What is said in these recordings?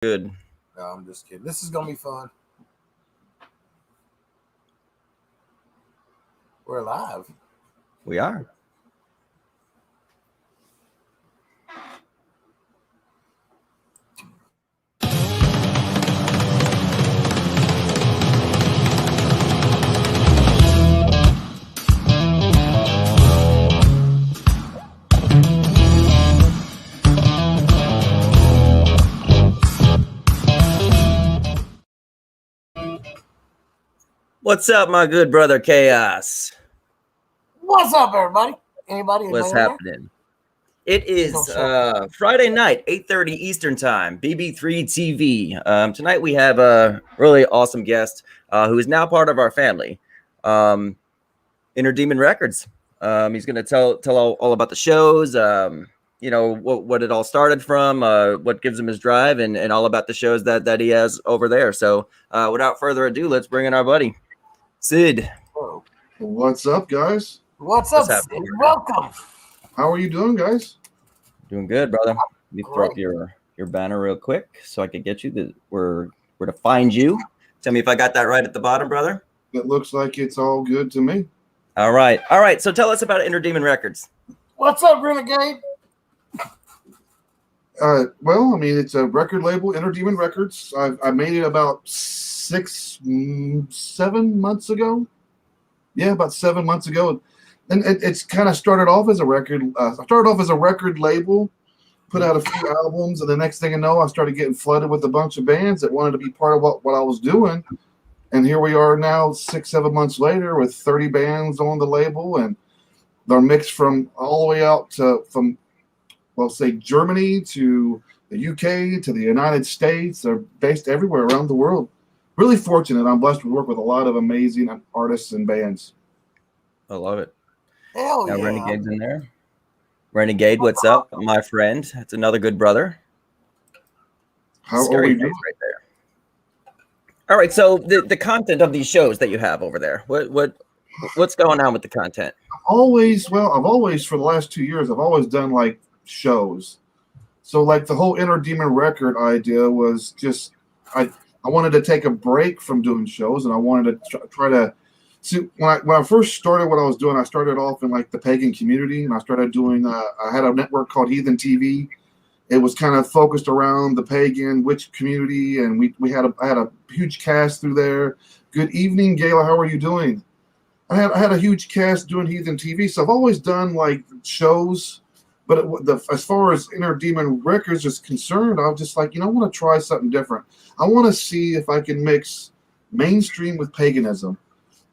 Good. No, I'm just kidding. This is gonna be fun. We're live. We are. What's up, my good brother KAOS? What's up, everybody? Anybody? What's there? happening? It is Friday night, 8:30 Eastern Time, BB3TV. Tonight we have a really awesome guest who is now part of our family, Inner Demon Records. He's going to tell all about the shows, what it all started from, what gives him his drive, and all about the shows that he has over there. So without further ado, let's bring in our buddy, Sid. Whoa. What's up, guys? What's up, Sid? Welcome. How are you doing, guys? Doing good, brother. Let me throw up your banner real quick so I can get you where to find you. Tell me if I got that right at the bottom, brother. It looks like it's all good to me. All right. So tell us about Inner Demon Records. What's up, Renegade? Well, I mean, it's a record label, Inner Demon Records. I made it about 7 months ago. Yeah, about 7 months ago. And it's kind of started off as a record. I started off as a record label, put out a few albums, and the next thing I know, I started getting flooded with a bunch of bands that wanted to be part of what I was doing. And here we are now, 6-7 months later, with 30 bands on the label, and they're mixed from all the way out from say Germany to the UK to the United States. They're based everywhere around the world. Really fortunate. I'm blessed to work with a lot of amazing artists and bands. I love it. Hell Now, yeah. Renegade's in there. Renegade, what's up, my friend? That's another good brother. How Scary are we face doing? right there. All right, so the content of these shows that you have over there, what's going on with the content? I've always, for the last 2 years, I've always done like shows. So like the whole Inner Demon record idea was just, I wanted to take a break from doing shows, and I wanted to try to see when I first started what I was doing. I started off in like the pagan community, and I started doing. I had a network called BB3TV. It was kind of focused around the pagan witch community, and I had a huge cast through there. Good evening, Gayla. How are you doing? I had a huge cast doing BB3TV, so I've always done like shows. But as far as Inner Demon Records is concerned, I was just like, I want to try something different. I want to see if I can mix mainstream with paganism.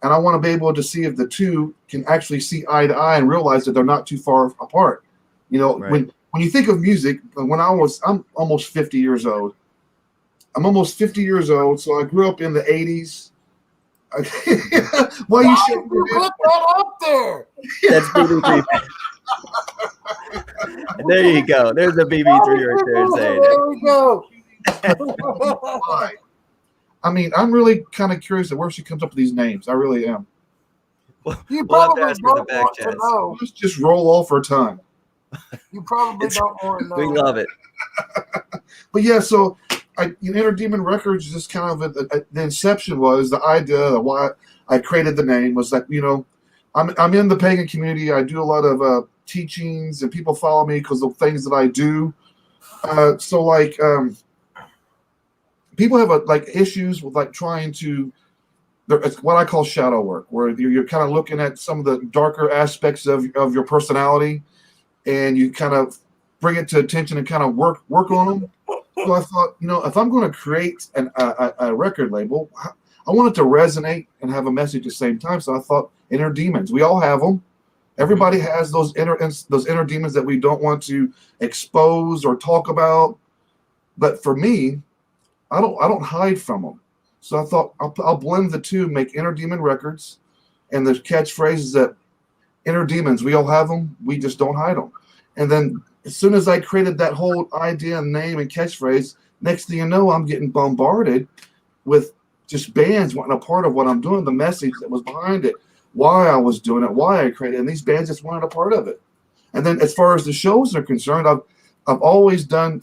And I want to be able to see if the two can actually see eye to eye and realize that they're not too far apart. Right. When you think of music, I'm almost 50 years old. I'm almost 50 years old, so I grew up in the 80s. Why you put that up there? That's BB3. There you go. There's the BB3 right there saying it. There we go. I mean, I'm really kind of curious at where she comes up with these names. I really am. You We'll have probably to ask her in the don't back want to chats. know. Let's just roll off her tongue. You probably don't want to know. We love it. But yeah, so Inner Demon Records, just kind of the inception was the idea of why I created the name was that I'm in the pagan community. I do a lot of teachings, and people follow me because of things that I do. People have issues with trying to. It's what I call shadow work, where you're kind of looking at some of the darker aspects of your personality, and you kind of bring it to attention and kind of work on them. So I thought, if I'm going to create a record label, I want it to resonate and have a message at the same time. So I thought inner demons. We all have them. Everybody has those inner demons that we don't want to expose or talk about. But for me, I don't hide from them. So I thought I'll blend the two, make Inner Demon Records, and the catchphrase is that inner demons, we all have them, we just don't hide them. And then as soon as I created that whole idea and name and catchphrase, next thing you know, I'm getting bombarded with just bands wanting a part of what I'm doing, the message that was behind it, why I was doing it, why I created it, and these bands just wanted a part of it. And then as far as the shows are concerned, I've always done,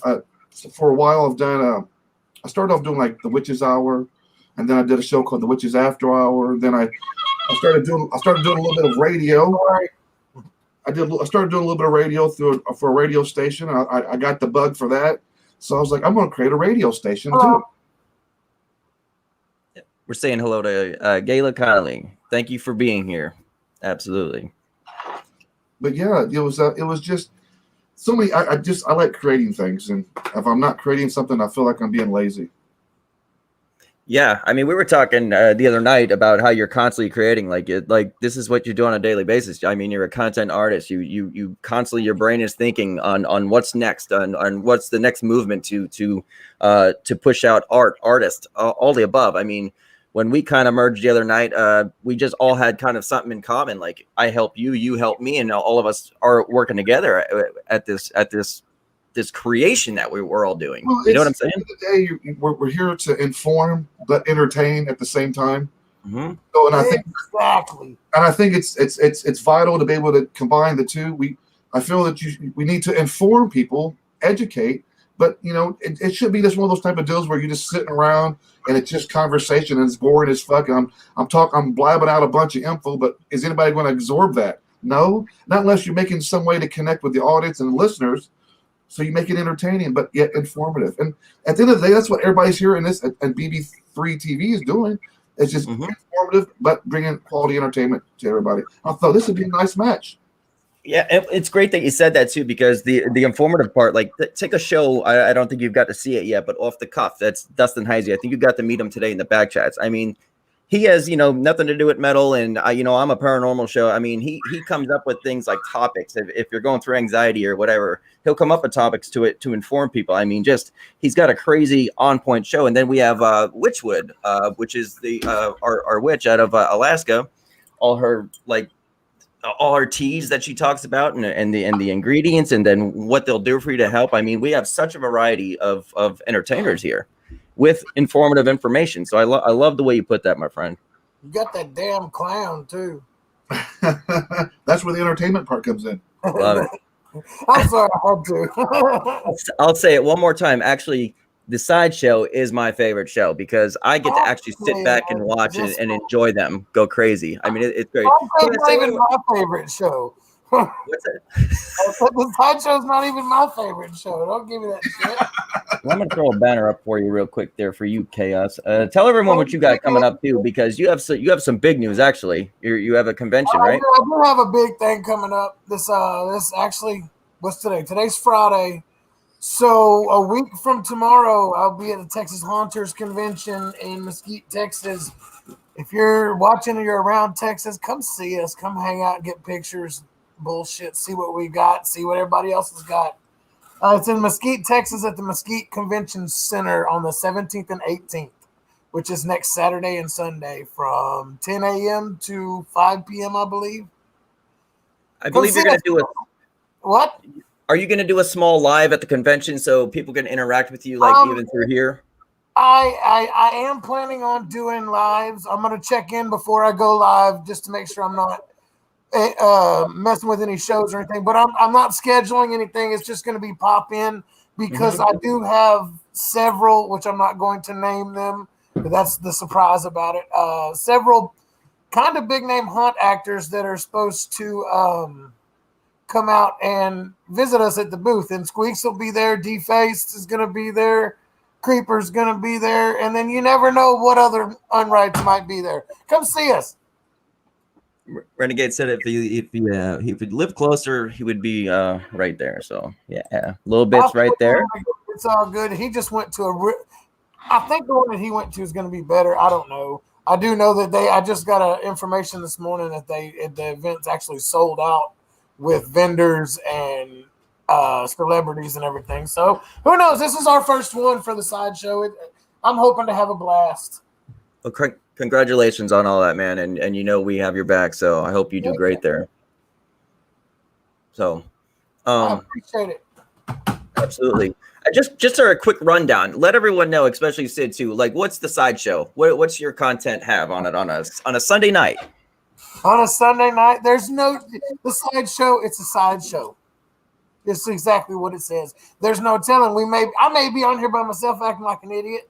for a while, I've done I started off doing like the Witches Hour, and then I did a show called the Witches After Hour. Then I started doing a little bit of radio. I started doing a little bit of radio for a radio station. I got the bug for that, so I was like, I'm going to create a radio station too. We're saying hello to Gayla Connolly. Thank you for being here. Absolutely. But yeah, it was just so many. I like creating things, and if I'm not creating something, I feel like I'm being lazy. Yeah, I mean, we were talking the other night about how you're constantly creating. Like this is what you do on a daily basis. I mean, you're a content artist. You constantly, your brain is thinking on what's next, on what's the next movement to push out artists, all the above. I mean, when we kind of merged the other night, we just all had kind of something in common. Like I help you, you help me, and all of us are working together at this creation that we're all doing. Well, you know what I'm saying? At the end of the day, we're here to inform but entertain at the same time. Mm-hmm. So, and I think it's vital to be able to combine the two. I feel that we need to inform people, educate, but it should be just one of those type of deals where you're just sitting around and it's just conversation and it's boring as fuck. And I'm blabbing out a bunch of info, but is anybody going to absorb that? No, not unless you're making some way to connect with the audience and the listeners. So you make it entertaining, but yet informative. And at the end of the day, that's what everybody's here in this and BB3TV is doing. It's just informative, but bringing quality entertainment to everybody. I thought this would be a nice match. Yeah, it's great that you said that too, because the informative part, like take a show. I don't think you've got to see it yet, but off the cuff, that's Dustin Heisey. I think you got to meet him today in the back chats. I mean, he has nothing to do with metal, and I'm a paranormal show. I mean, he comes up with things like topics. If you're going through anxiety or whatever, he'll come up with topics to inform people. I mean, he's got a crazy on point show. And then we have Witchwood, which is our witch out of Alaska. All her teas that she talks about and the ingredients, and then what they'll do for you to help. I mean, we have such a variety of entertainers here with informative information. So I love the way you put that, my friend. You got that damn clown too. That's where the entertainment part comes in. Love it. I'm sorry, I had to. I'll say it one more time. Actually, the sideshow is my favorite show because I get to actually sit back and watch it and enjoy them go crazy. I mean, it's great. It's not even my favorite show. What's it? The sideshow's not even my favorite show. Don't give me that shit. Well, I'm gonna throw a banner up for you real quick there for you, KAOS. Tell everyone what you got coming up too, because you have some big news. Actually, you have a convention, right? I do have a big thing coming up. This actually, what's today? Today's Friday. So a week from tomorrow, I'll be at the Texas Haunters Convention in Mesquite, Texas. If you're watching or you're around Texas, come see us. Come hang out and get pictures. Bullshit. See what we got. See what everybody else has got. It's in Mesquite, Texas, at the Mesquite Convention Center on the 17th and 18th, which is next Saturday and Sunday from 10 a.m. to 5 p.m. I believe. I believe you're going to do it. What? Are you going to do a small live at the convention so people can interact with you, even through here? I am planning on doing lives. I'm going to check in before I go live just to make sure I'm not messing with any shows or anything. But I'm not scheduling anything. It's just going to be pop in because I do have several, which I'm not going to name them, but that's the surprise about it. Several kind of big name haunt actors that are supposed to come out and visit us at the booth. And Squeaks will be there. D-Face is going to be there. Creeper's going to be there. And then you never know what other unrights might be there. Come see us. Renegade said if he lived closer, he would be right there. So, yeah, little bits right there. It's all good. He just went to I think the one that he went to is going to be better. I don't know. I do know that I just got information this morning that the event's actually sold out with vendors and celebrities and everything. So who knows? This is our first one for the sideshow. I'm hoping to have a blast. Well, congratulations on all that, man. And we have your back. So I hope you do great there. So I appreciate it. Absolutely. Just a quick rundown. Let everyone know, especially Sid too. Like, what's the sideshow? What's your content have on it on a Sunday night? On a Sunday night, the sideshow. It's a sideshow. It's exactly what it says. There's no telling. I may be on here by myself acting like an idiot.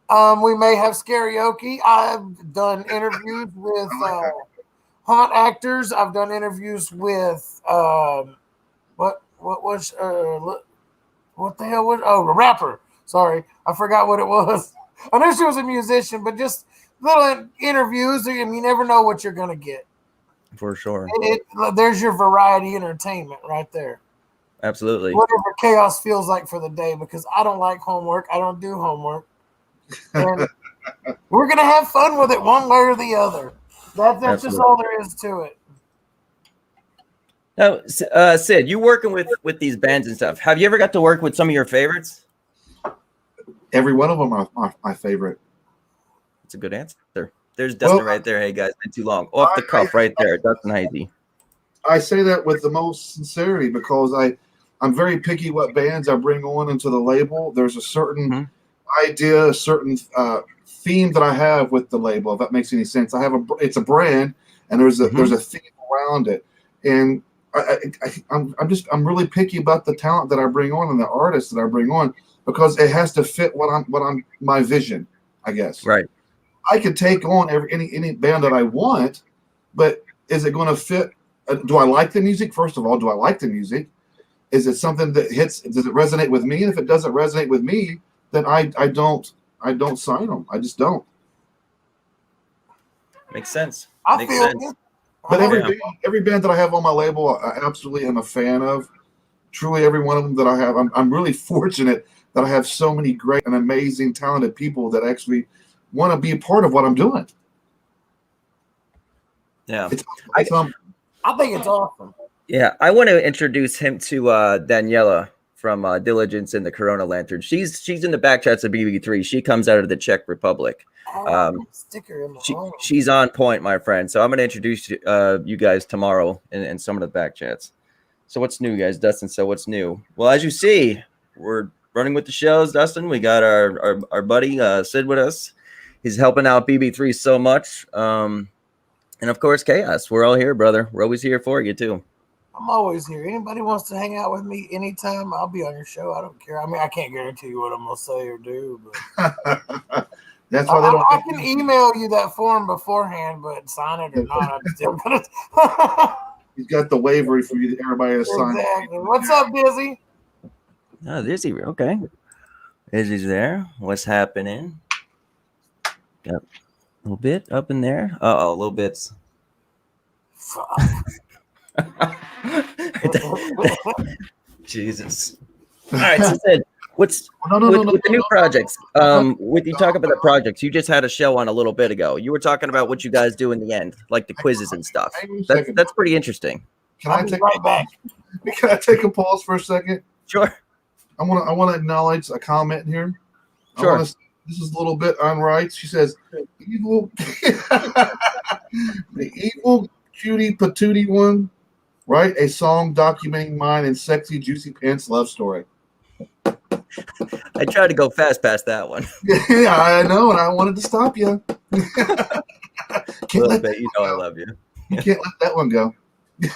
We may have karaoke. I've done interviews with haunt actors. I've done interviews with what the hell was a rapper. Sorry, I forgot what it was. I knew she was a musician, but just little interviews. I mean, you never know what you're gonna get. For sure. There's your variety entertainment right there. Absolutely. Whatever KAOS feels like for the day, because I don't like homework. I don't do homework. And we're going to have fun with it one way or the other. That's just all there is to it. Now, Sid, you working with these bands and stuff. Have you ever got to work with some of your favorites? Every one of them are my favorite. That's a good answer. There's Dustin right there. Hey, guys, been too long. Off the cuff right there. Dustin Heisey. I say that with the most sincerity because I'm very picky what bands I bring on into the label. There's a certain idea, a certain theme that I have with the label, if that makes any sense. It's a brand, and there's a theme around it. And I'm really picky about the talent that I bring on and the artists that I bring on because it has to fit my vision, I guess. Right. I could take on any band that I want, but is it going to fit? Do I like the music? First of all, do I like the music? Is it something that hits? Does it resonate with me? And if it doesn't resonate with me, then I don't sign them. I just don't. Makes sense. I feel it. But every band that I have on my label, I absolutely am a fan of. Truly, every one of them that I have, I'm really fortunate that I have so many great and amazing, talented people that actually want to be a part of what I'm doing. Yeah, I think it's awesome. Yeah, I want to introduce him to Daniela from Diligence and the Corona Lantern. She's in the back chats of BB3. She comes out of the Czech Republic. She's on point, my friend. So I'm going to introduce you guys tomorrow in some of the back chats. So what's new, guys? Dustin, so what's new? Well, as you see, we're running with the shows, Dustin. We got our buddy Sid with us. He's helping out BB3 so much. And of course, KAOS. We're all here, brother. We're always here for you, too. I'm always here. Anybody wants to hang out with me anytime, I'll be on your show. I don't care. I mean, I can't guarantee you what I'm going to say or do, but that's why they don't. I can email you that form beforehand, but sign it or not, I'm still going to. He's got the waiver for you, everybody to sign. Exactly. What's up, Dizzy? Oh, Dizzy. Okay. Dizzy's there. What's happening? Got a little bit up in there. Uh-oh, little bits. Jesus. All right, so Sid, what's with the new projects? With you talk about the projects, you just had a show on a little bit ago. You were talking about what you guys do in the end, like the quizzes and stuff. That's pretty interesting. Can I take a pause for a second? Sure. I want to acknowledge a comment here. Sure. This is a little bit unright. She says, "Evil, the evil cutie patootie one." Write a song documenting mine and sexy juicy pants love story. I tried to go fast past that one. Yeah, I know, and I wanted to stop you. You know I love you. You can't let that one go.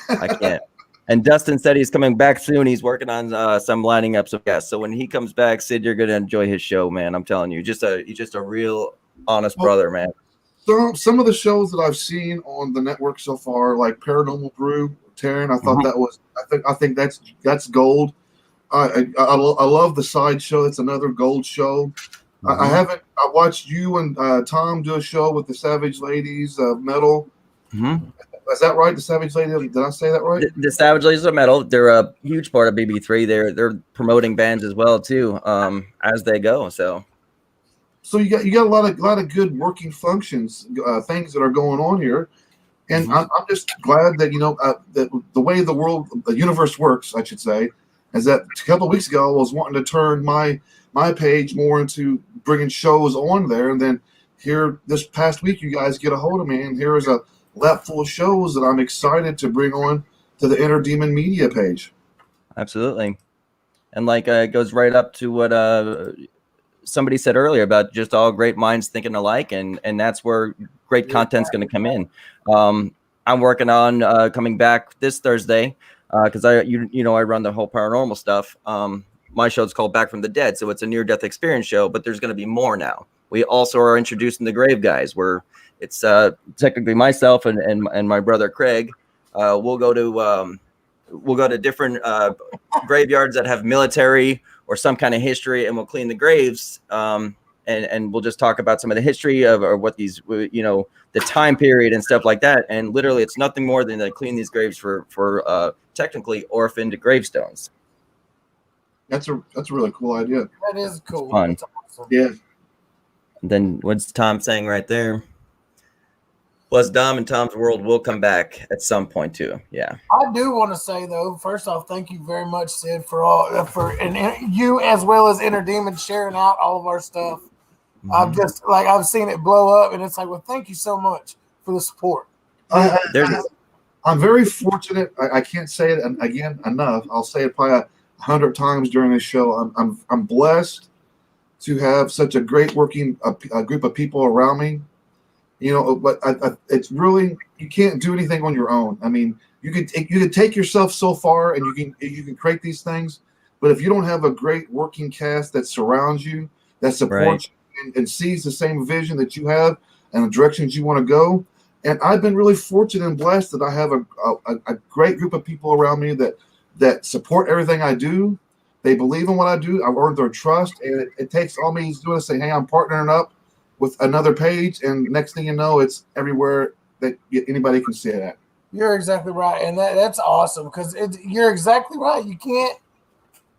I can't. And Dustin said he's coming back soon. He's working on some lining up some guests. So when he comes back, Sid, you're gonna enjoy his show, man. I'm telling you, he's just a real honest brother, man. Some of the shows that I've seen on the network so far, like Paranormal Brew, Taryn, I thought that was. I think that's gold. I love the side show. That's another gold show. I watched you and Tom do a show with the Savage Ladies of Metal. Is that right? The Savage Ladies. Did I say that right? The Savage Ladies of Metal. They're a huge part of BB3. They're promoting bands as well too, as they go. So you got a lot of good working functions, things that are going on here, and I'm just glad that that the way the universe works, I should say, is that a couple of weeks ago I was wanting to turn my page more into bringing shows on there, and then here this past week you guys get a hold of me, and here is a lap full of shows that I'm excited to bring on to the Inner Demon Media page. Absolutely, and it goes right up to what somebody said earlier about just all great minds thinking alike, and that's where great content's going to come in. I'm working on coming back this Thursday because I run the whole paranormal stuff. My show's called Back from the Dead, so it's a near-death experience show, but there's going to be more now. we also are introducing the grave guys, where it's technically myself and my brother Craig. We'll go to different graveyards that have military or some kind of history, and we'll clean the graves. And we'll just talk about some of the history of or what these, the time period and stuff like that. And literally, it's nothing more than to clean these graves for technically orphaned gravestones. That's a really cool idea. That is cool. It's fun. That's awesome. Yeah. And then what's Tom saying right there? Plus, Dom and Tom's World will come back at some point too. Yeah. I do want to say though, first off, thank you very much, Sid, and you as well as Inner Demon sharing out all of our stuff. Mm-hmm. I've seen it blow up, and it's like, well, thank you so much for the support. I'm very fortunate. I can't say it again enough. I'll say it probably 100 times during this show. I'm blessed to have such a great working a group of people around me. But it's really, you can't do anything on your own. I mean, you could take yourself so far, and you can create these things. But if you don't have a great working cast that surrounds you, that supports you, and sees the same vision that you have and the directions you want to go. And I've been really fortunate and blessed that I have a great group of people around me that support everything I do. They believe in what I do. I've earned their trust, and it takes all me doing is say, hey, I'm partnering up with another page, and next thing you know, it's everywhere that anybody can see it at. You're exactly right, and that's awesome because you're exactly right.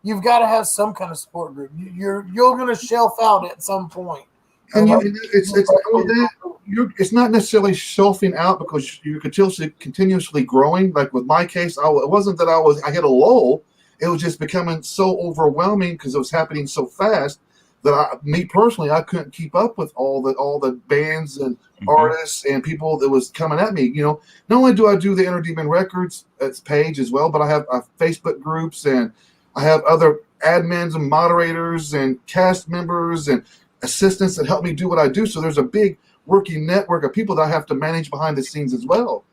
You've got to have some kind of support group. You're going to shelf out at some point. And it's not necessarily shelving out because you're continuously growing. Like with my case, it wasn't that I hit a lull. It was just becoming so overwhelming because it was happening so fast that I couldn't keep up with all the bands and artists and people that was coming at me. Not only do I do the Inner Demon Records page as well, but I have Facebook groups, and I have other admins and moderators and cast members and assistants that help me do what I do. So there's a big working network of people that I have to manage behind the scenes as well.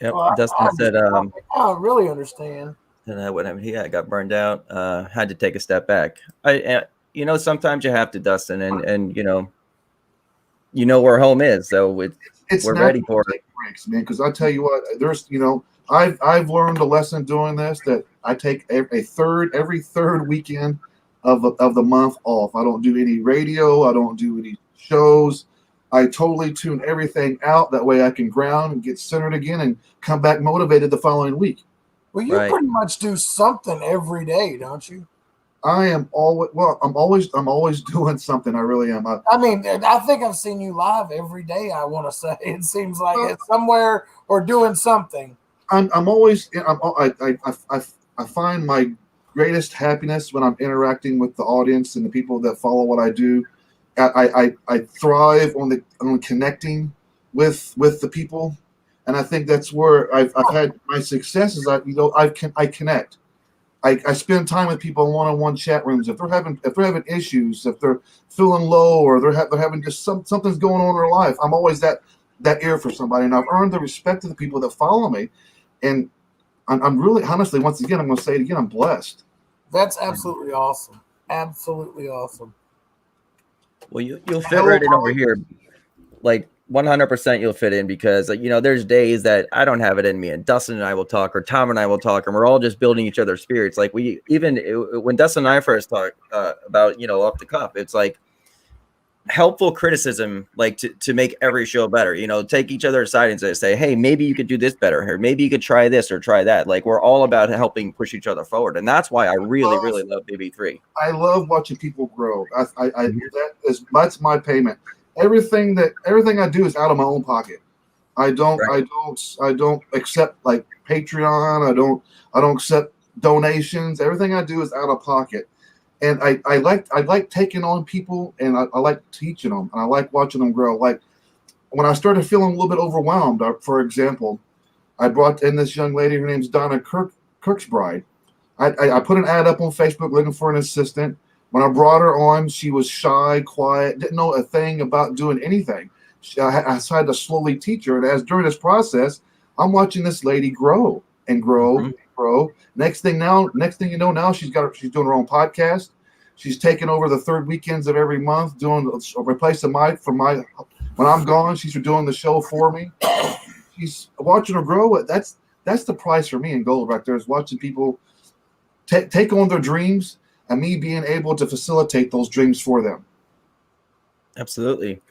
Yep. Dustin said, I really understand. And he got burned out, had to take a step back. Sometimes you have to, Dustin, and you know where home is, so we're ready for it. Breaks, man, because I tell you what, there's I've learned a lesson doing this, that I take every third weekend of the month off. I don't do any radio. I don't do any shows. I totally tune everything out. That way I can ground and get centered again and come back motivated the following week. Well, you pretty much do something every day, don't you? I'm always doing something. I really am. I think I've seen you live every day. I want to say it seems like it's somewhere or doing something. I find my greatest happiness when I'm interacting with the audience and the people that follow what I do. I thrive on connecting with the people. And I think that's where I've had my successes. I connect. I spend time with people in one-on-one chat rooms. If they're having issues, if they're feeling low, or they're having just something's going on in their life, I'm always that ear for somebody. And I've earned the respect of the people that follow me. And I'm really, honestly, once again, I'm going to say it again, I'm blessed. That's absolutely awesome. Absolutely awesome. Well, you'll fit right in over here, like 100%. You'll fit in because there's days that I don't have it in me, and Dustin and I will talk, or Tom and I will talk, and we're all just building each other's spirits. Like when Dustin and I first talked about off the cuff, it's like helpful criticism, like to make every show better. Take each other aside and say, hey, maybe you could do this better here. Maybe you could try this or try that. Like we're all about helping push each other forward, and that's why I really, really love BB3. I love watching people grow. That's my payment. Everything I do is out of my own pocket. I don't accept like Patreon. I don't accept donations. Everything I do is out of pocket. And I like taking on people, and I like teaching them, and I like watching them grow. Like when I started feeling a little bit overwhelmed, for example, I brought in this young lady. Her name's Donna Kirksbride. I put an ad up on Facebook looking for an assistant. When I brought her on, she was shy, quiet, didn't know a thing about doing anything. I had to slowly teach her. And during this process, I'm watching this lady grow and grow and grow. Next thing you know, now she's doing her own podcast. She's taking over the third weekends of every month, replacing when I'm gone. She's doing the show for me. She's watching her grow. That's the price for me in gold right there, is watching people take on their dreams and me being able to facilitate those dreams for them. Absolutely.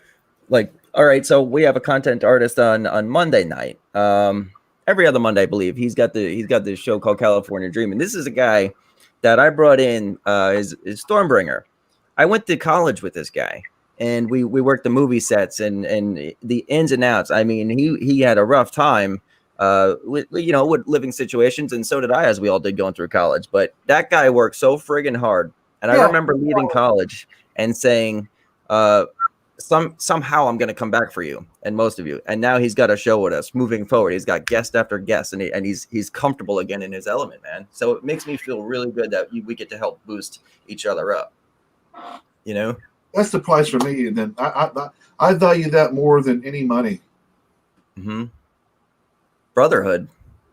Like, all right, so we have a content artist on Monday night. Every other Monday, I believe. He's got this show called California Dream, and this is a guy that I brought in is Stormbringer. I went to college with this guy, and we worked the movie sets and the ins and outs. I mean, he had a rough time with living situations, and so did I, as we all did going through college. But that guy worked so friggin' hard, and I remember leaving college and saying, somehow I'm going to come back for you and most of you. And now he's got a show with us moving forward. He's got guest after guest, and he's comfortable again in his element, man. So it makes me feel really good that we get to help boost each other up. That's the price for me. And then I value that more than any money. Mm-hmm. Brotherhood,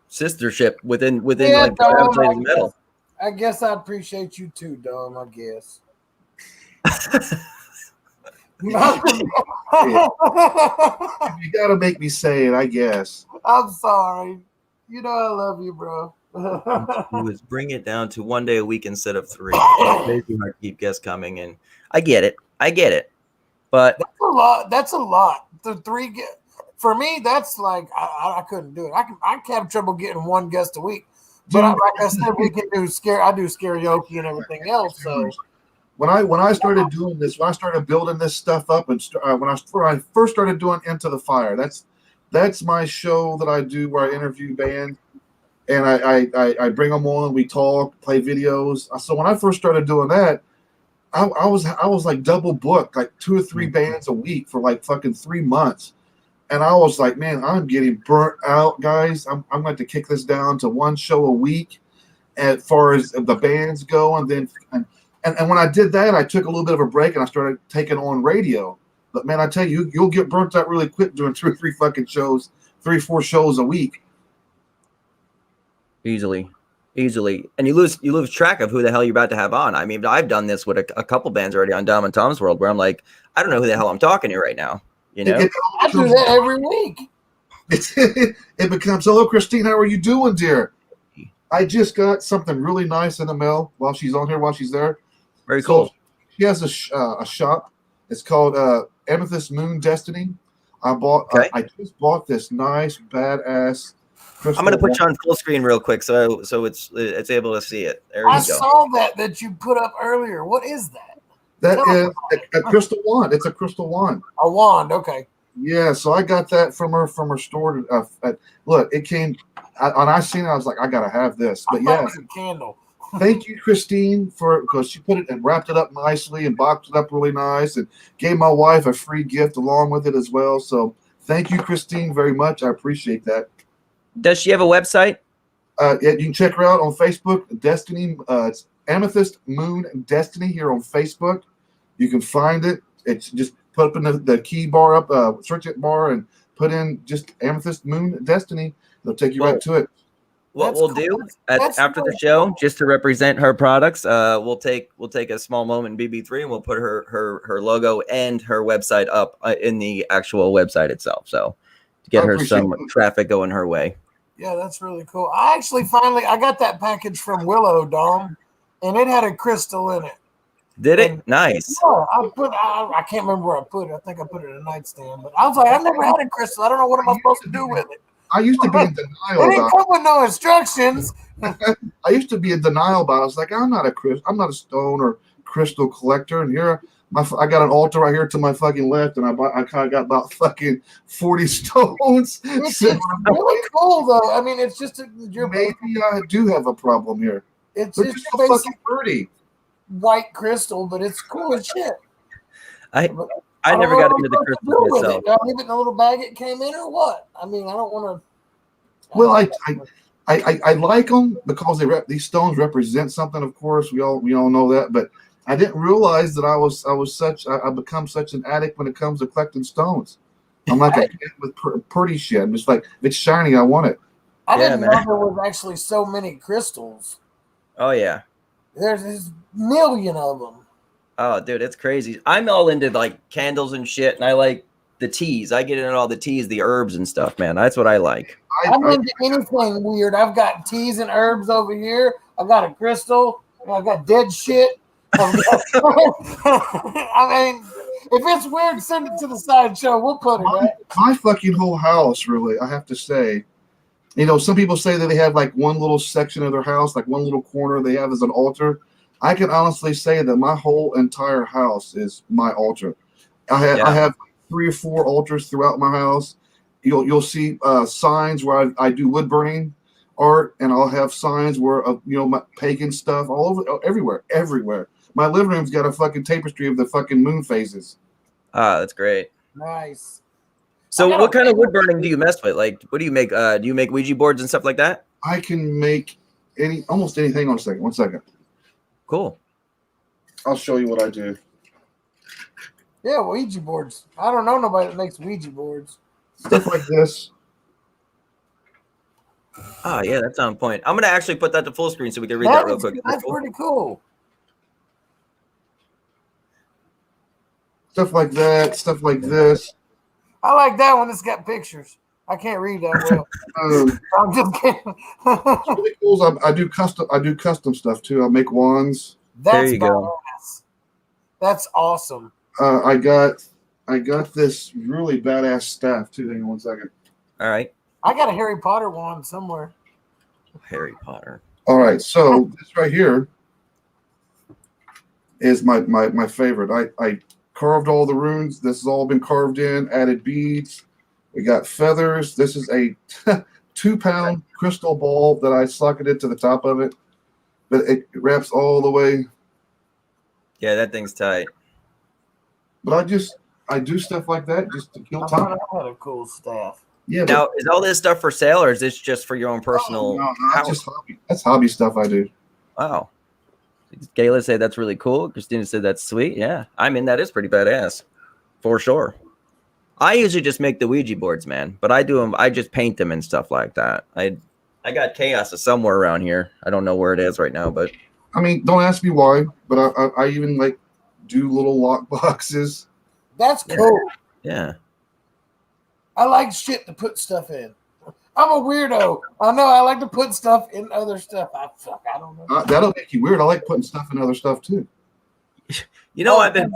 sistership within like Dom, metal. I guess I appreciate you too, Dom. I guess. You gotta make me say it, I guess. I'm sorry. You know I love you, bro. Let's bring it down to 1 day a week instead of 3. Keep guests coming, and I get it. But that's a lot. The 3 for me, that's like I couldn't do it. I have trouble getting 1 guest a week. But like I said, we can do I do karaoke and everything else. So when I started doing this, when I started building this stuff up, and when I first started doing Into the Fire, that's my show that I do where I interview bands, and I bring them on, we talk, play videos. So when I first started doing that, I was like double booked, like 2 or 3 bands a week for like fucking 3 months, and I was like, man, I'm getting burnt out, guys. I'm going to kick this down to 1 show a week, as far as the bands go, and then. And when I did that, I took a little bit of a break and I started taking on radio. But man, I tell you, you'll get burnt out really quick doing 2 or 3 fucking shows, 3 or 4 shows a week. Easily. And you lose track of who the hell you're about to have on. I mean, I've done this with a couple bands already on Dom and Tom's World, where I'm like, I don't know who the hell I'm talking to right now. I do that every week. It becomes, hello, Christine, how are you doing, dear? I just got something really nice in the mail while she's there. Very cool. So she has a shop. It's called Amethyst Moon Destiny. I just bought this nice badass. I'm going to put you on full screen real quick so it's able to see it. There you go. I saw that you put up earlier. What is that? That is a crystal wand. It's a crystal wand. A wand, okay. Yeah, so I got that from her store. Look, it came, and I seen it. I was like, I gotta have this. But yeah, it's a candle. Thank you, Christine, because she put it and wrapped it up nicely and boxed it up really nice, and gave my wife a free gift along with it as well. So thank you, Christine, very much. I appreciate that. Does she have a website? Yeah, you can check her out on Facebook. Destiny, it's Amethyst Moon Destiny here on Facebook. You can find it. It's just put up in the key bar up, search it bar, and put in just Amethyst Moon Destiny. They'll take you right to it. What we'll do after the show, just to represent her products, we'll take a small moment in BB3 and we'll put her logo and her website up in the actual website itself. So to get her some traffic going her way. Yeah, that's really cool. I actually I got that package from Willow, Dom, and it had a crystal in it. Did it? Nice. Yeah, I can't remember where I put it. I think I put it in a nightstand. But I was like, I've never had a crystal. I don't know what am I supposed to do with it. I used to be in denial. It didn't come with no instructions. I used to be in denial about it. I was like, I'm not a stone or crystal collector. And here, I got an altar right here to my fucking left, and I kind of got about fucking 40 stones. It's really cool, though. I mean, it's just maybe I do have a problem here. It's just so fucking pretty. White crystal, but it's cool as shit. I never got into the crystal myself. Do I leave it in a little bag it came in, or what? I mean, I don't want to. Well, I like them because these stones represent something. Of course, we all know that, but I didn't realize that I become such an addict when it comes to collecting stones. I'm like a kid with pretty shit. I'm just like, if it's shiny, I want it. I didn't know there was actually so many crystals. Oh yeah. There's a million of them. Oh, dude, it's crazy. I'm all into like candles and shit, and I like the teas. I get into all the teas, the herbs and stuff, man. That's what I like. I'm into anything weird. I've got teas and herbs over here. I've got a crystal. I've got dead shit. I mean, if it's weird, send it to the sideshow. We'll put it right. My fucking whole house, really, I have to say. You know, some people say that they have like one little section of their house, like one little corner they have as an altar. I can honestly say that my whole entire house is my altar. I have 3 or 4 altars throughout my house. You'll see signs where I do wood burning art, and I'll have signs where my pagan stuff all over, everywhere. My living room's got a fucking tapestry of the fucking moon phases. Ah, that's great. Nice. So what kind of wood burning do you mess with? Like, what do you make? Do you make Ouija boards and stuff like that? I can make almost anything. On a second. 1 second. Cool. I'll show you what I do. Yeah, Ouija boards. I don't know nobody that makes Ouija boards. Stuff like this. Oh, yeah, that's on point. I'm going to actually put that to full screen so we can read that real quick. That's pretty cool. Stuff like that. Stuff like this. I like that one. It's got pictures. I can't read that well. I'm just kidding. It's really cool. I do custom stuff too. I make wands. There you go. That's awesome. I got this really badass staff too. Hang on 1 second. All right. I got a Harry Potter wand somewhere. Harry Potter. All right. So this right here is my favorite. I carved all the runes. This has all been carved in. Added beads. We got feathers. This is a 2-pound crystal ball that I socketed to the top of it, but it wraps all the way. Yeah, that thing's tight. But I do stuff like that just to kill time. I had a cool staff. Yeah. Now, is all this stuff for sale, or is this just for your own personal? No, that's just hobby. That's hobby stuff I do. Wow. Gayla said that's really cool. Christina said that's sweet. Yeah, I mean that is pretty badass, for sure. I usually just make the Ouija boards, man, but I do them. I just paint them and stuff like that. I got KAOS somewhere around here. I don't know where it is right now, but I mean, don't ask me why, but I even like do little lock boxes. That's cool. Yeah. I like shit to put stuff in. I'm a weirdo. I know. I like to put stuff in other stuff. I don't know. That'll make you weird. I like putting stuff in other stuff too. You know, I've been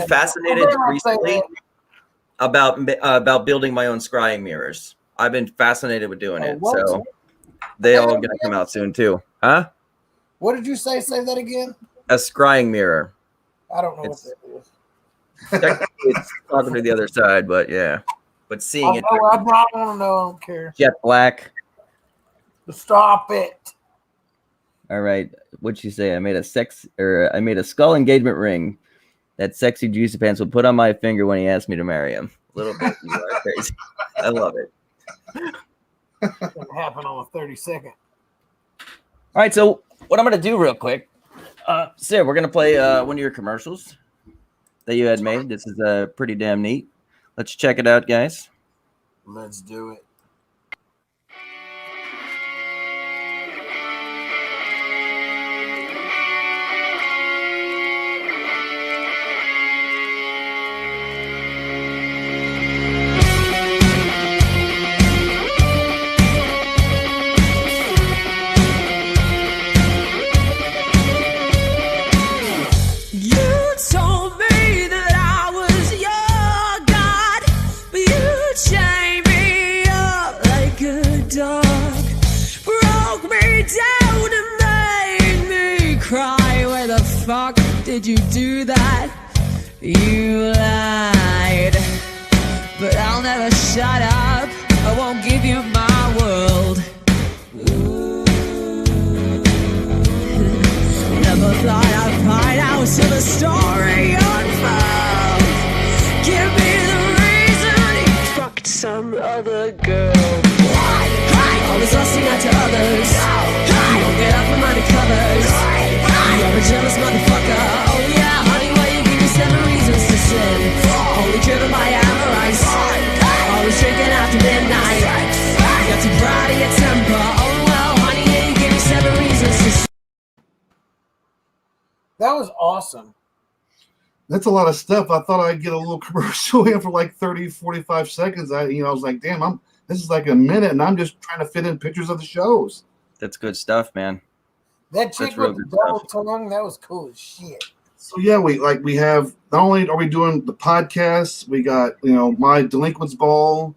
fascinated recently about building my own scrying mirrors. I've been fascinated with doing it. So they all gonna come out soon too. Huh? What did you say? Say that again. A scrying mirror. I don't know what that is. It's talking to the other side, but yeah. But seeing it. I don't want to know. I don't care. Jet black. Stop it. All right. What'd you say? I made a skull engagement ring that sexy juicy pants would put on my finger when he asked me to marry him. A little bit. You are crazy. I love it. It's gonna happen on the 32nd. All right. So what I'm gonna do real quick, Sid, we're gonna play one of your commercials that you had made. This is pretty damn neat. Let's check it out, guys. Let's do it. Did you do that? You lied. But I'll never shut up. I won't give you my world. Ooh. Never thought I'd find out till the story unfolds. Give me the reason you fucked some other girl. Always lusting out to others. You won't get up from under covers. You're a jealous motherfucker. Oh yeah, honey, why you give me 7 reasons to sin? Only driven by avarice. Always drinking after midnight. You're too proud of your temper. Oh well, honey, yeah, you give me 7 reasons to sin. That was awesome. That's a lot of stuff. I thought I'd get a little commercial in for like 30, 45 seconds. I was like, damn, this is like a minute, and I'm just trying to fit in pictures of the shows. That's good stuff, man. That chick with the double tongue, that was cool as shit. So yeah, we have, not only are we doing the podcasts, we got, my Delinquents Ball.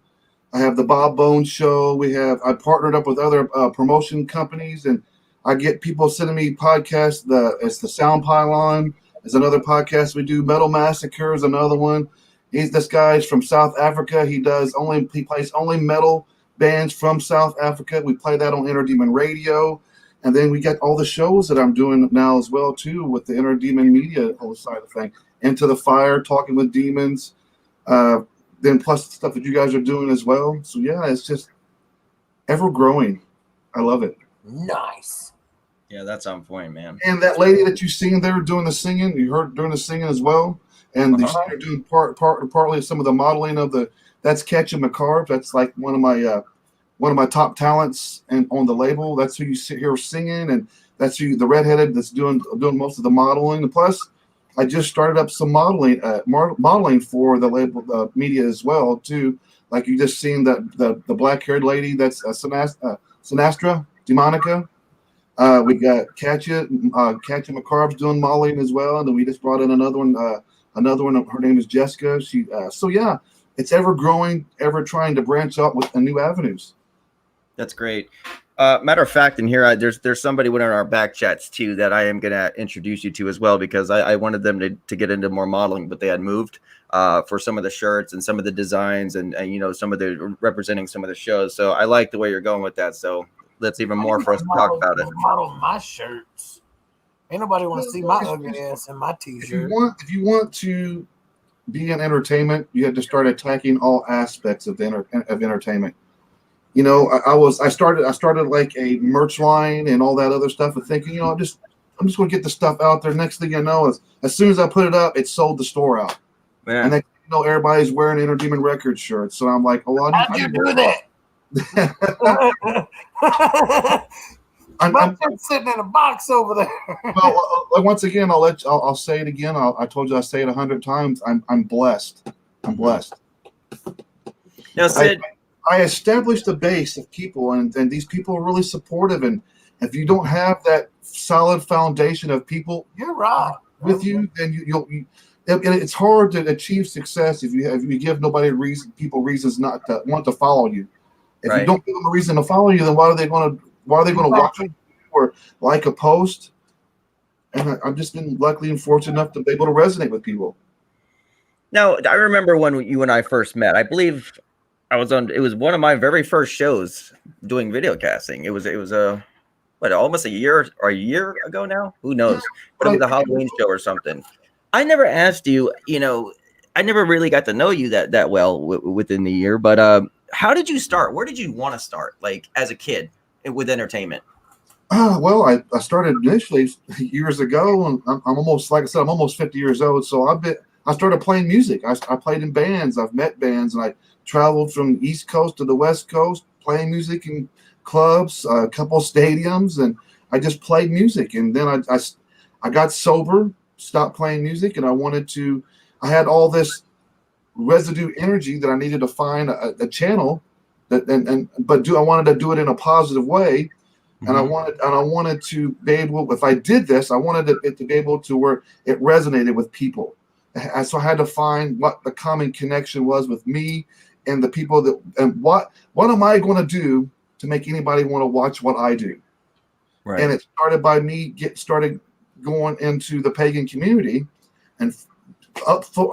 I have the Bob Bones Show. I partnered up with other promotion companies, and I get people sending me podcasts. It's the Sound Pylon is another podcast we do. Metal Massacre is another one. This guy's from South Africa. He plays only metal bands from South Africa. We play that on Inner Demon Radio. And then we got all the shows that I'm doing now as well, too, with the Inner Demon Media whole side of the thing. Into the Fire, Talking with Demons. Then plus the stuff that you guys are doing as well. So, yeah, it's just ever growing. I love it. Nice. Yeah, that's on point, man. And that lady that you seen there doing the singing, you heard doing the singing as well. And they're doing partly some of the modeling of that's Catching Macabre. That's like one of my top talents and on the label. That's who you hear singing, and that's who the redheaded that's doing most of the modeling. And plus, I just started up some modeling for the label media as well too. Like you just seen the black haired lady that's Sinastra Demonica. We got Catching Macabre's doing modeling as well, and then we just brought in another one. Her name is Jessica. So yeah, it's ever growing, ever trying to branch out with new avenues. That's great. Matter of fact, in here, there's somebody in our back chats too that I am going to introduce you to as well, because I wanted them to get into more modeling, but they had moved for some of the shirts and some of the designs and some of the representing some of the shows. So I like the way you're going with that. So that's even more for us to talk about it. Model my shirts. Ain't nobody want to see my ugly ass in my t-shirt. If you want to be in entertainment, you have to start attacking all aspects of entertainment. I started like a merch line and all that other stuff, and thinking, I'm just going to get the stuff out there. Next thing you know, as soon as I put it up, it sold the store out. Man. And then everybody's wearing Inner Demon Records shirts. So I'm like, how'd you do that? I'm sitting in a box over there. Well, once again, I'll say it again. I told you I say it 100 times. I'm blessed. I'm blessed. Now, Sid, I established a base of people, and these people are really supportive. And if you don't have that solid foundation of people, you're right, with you, then it's hard to achieve success if you give people reasons not to want to follow you. If you don't give them a reason to follow you, then why are they going to watch you or like a post? And I've just been lucky and fortunate enough to be able to resonate with people. Now, I remember when you and I first met. I believe it was one of my very first shows doing video casting. It was almost a year ago now. Who knows? But it was a Halloween show or something. I never asked you. I never really got to know you that well within the year. But how did you start? Where did you want to start? Like as a kid with entertainment? Well, I started initially years ago, and I'm almost, like I said, I'm almost 50 years old. So I started playing music. I played in bands. I've met bands, and I traveled from the East Coast to the West Coast, playing music in clubs, a couple of stadiums, and I just played music. And then I got sober, stopped playing music, and I had all this residue energy that I needed to find a channel that, I wanted to do it in a positive way. And I wanted to be able, if I did this, I wanted it to be able to where it resonated with people. So I had to find what the common connection was with me and the people and what am I going to do to make anybody want to watch what I do? Right. And it started by me started going into the pagan community, and upmost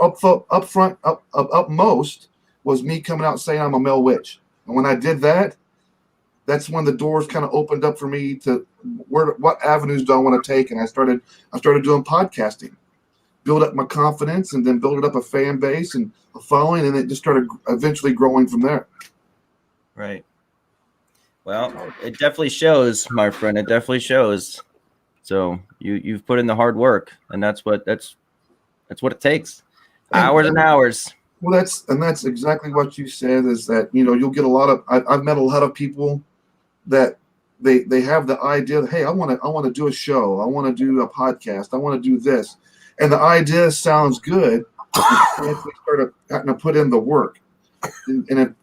was me coming out saying I'm a male witch. And when I did that, that's when the doors kind of opened up for me to what avenues do I want to take. And I started doing podcasting, build up my confidence, and then build up a fan base and a following, and it just started eventually growing from there. Right. Well, it definitely shows, my friend. It definitely shows. So you've put in the hard work, and that's what it takes. Hours and hours. Well, that's exactly what you said, is that, you'll get a lot of, I've met a lot of people that they have the idea that, hey, I want to do a show. I want to do a podcast. I want to do this. and the idea sounds good, but you actually start having to put in the work, and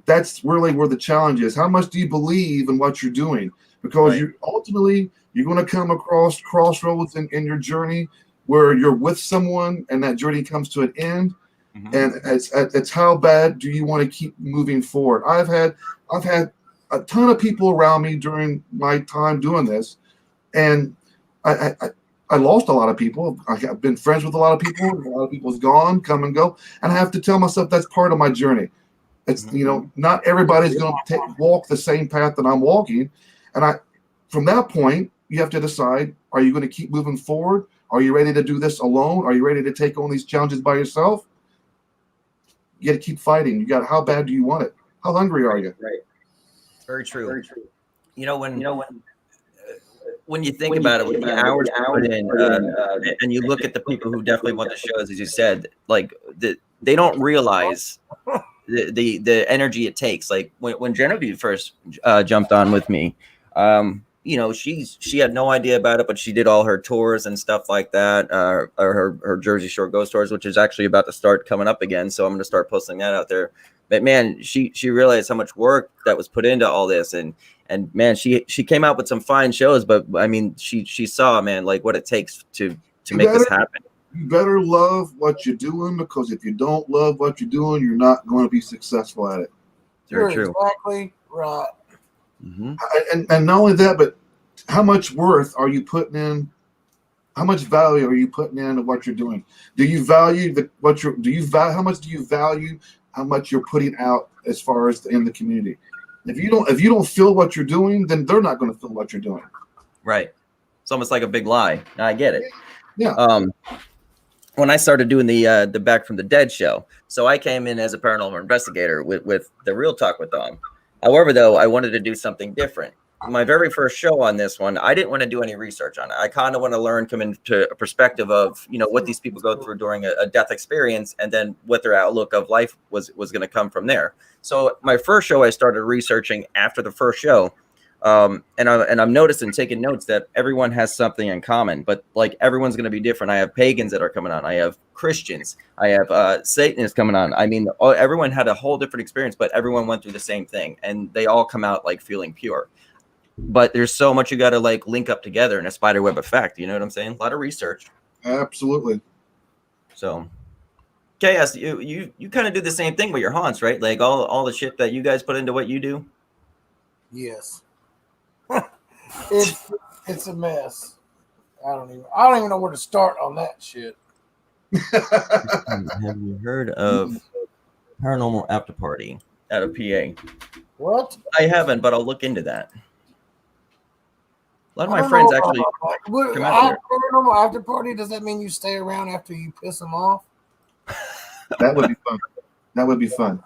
that's really where the challenge is. How much do you believe in what you're doing? Because Right. you're going to come across crossroads in your journey where you're with someone and that journey comes to an end. Mhm. And it's how bad do you want to keep moving forward? I've had a ton of people around me during my time doing this, and I lost a lot of people. I've been friends with a lot of people. A lot of people's gone, come and go, and I have to tell myself that's part of my journey. It's not everybody's going to walk the same path that I'm walking, and from that point you have to decide: are you going to keep moving forward? Are you ready to do this alone? Are you ready to take on these challenges by yourself? You got to keep fighting. How bad do you want it? How hungry are you? Right. It's very true. Very true. When you think about it, with the hours put in, and you look at the people who definitely want the shows, as you said, like they don't realize the energy it takes. Like when Genevieve first jumped on with me, she had no idea about it, but she did all her tours and stuff like that, or her Jersey Shore ghost tours, which is actually about to start coming up again. So I'm going to start posting that out there. But man, she realized how much work that was put into all this, and man, she came out with some fine shows. But I mean, she saw, man, like what it takes to make this happen. You better love what you're doing, because if you don't love what you're doing, you're not going to be successful at it. Very true. Exactly right. Mm-hmm. And not only that, but how much worth are you putting in? How much value are you putting into what you're doing? Do you value how much do you value how much you're putting out as far as in the community? If you don't feel what you're doing, then they're not going to feel what you're doing. Right. It's almost like a big lie. I get it. Yeah. When I started doing the Back from the Dead show, so I came in as a paranormal investigator with the Real Talk with Dom. However, though, I wanted to do something different. My very first show on this one, I didn't want to do any research on it. I kind of want to come into a perspective of, what these people go through during a death experience, and then what their outlook of life was going to come from there. So my first show, I started researching after the first show. And I'm noticing, taking notes, that everyone has something in common, but like everyone's going to be different. I have pagans that are coming on. I have Christians. I have Satanists coming on. I mean, everyone had a whole different experience, but everyone went through the same thing, and they all come out like feeling pure. But there's so much you got to like link up together in a spider web effect. You know what I'm saying? A lot of research. Absolutely. So, KAOS, you kind of do the same thing with your haunts, right? Like all the shit that you guys put into what you do. Yes. It's a mess. I don't even know where to start on that shit. Have you heard of Paranormal After Party out of PA? What? I haven't, but I'll look into that. A lot of my friends actually come out there. Paranormal After Party, does that mean you stay around after you piss them off? That would be fun. That would be fun.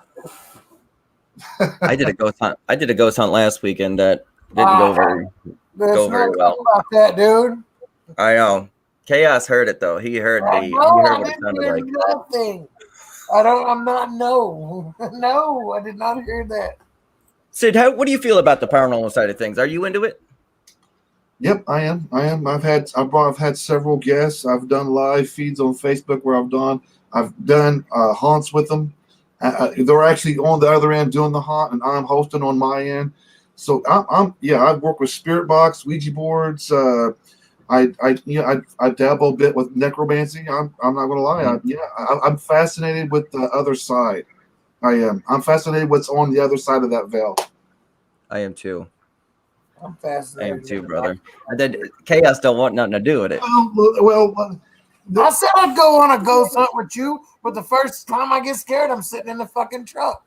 I did a ghost hunt last weekend that didn't go very well. About that, dude. I know. KAOS heard it though. He heard I he heard what it sounded like. Nothing. I'm not. No, I did not hear that. Sid, what do you feel about the paranormal side of things? Are you into it? Yep, I am. I've had several guests. I've done live feeds on Facebook where I've done haunts with them. They're actually on the other end doing the haunt, and I'm hosting on my end. So I've worked with spirit box, Ouija boards. I dabble a bit with necromancy. I'm not gonna lie. I'm fascinated with the other side. I am. I'm fascinated what's on the other side of that veil. I am too. I'm fascinated. I am too, brother. And then KAOS don't want nothing to do with it. Well, I said I'd go on a ghost hunt with you, but the first time I get scared, I'm sitting in the fucking truck.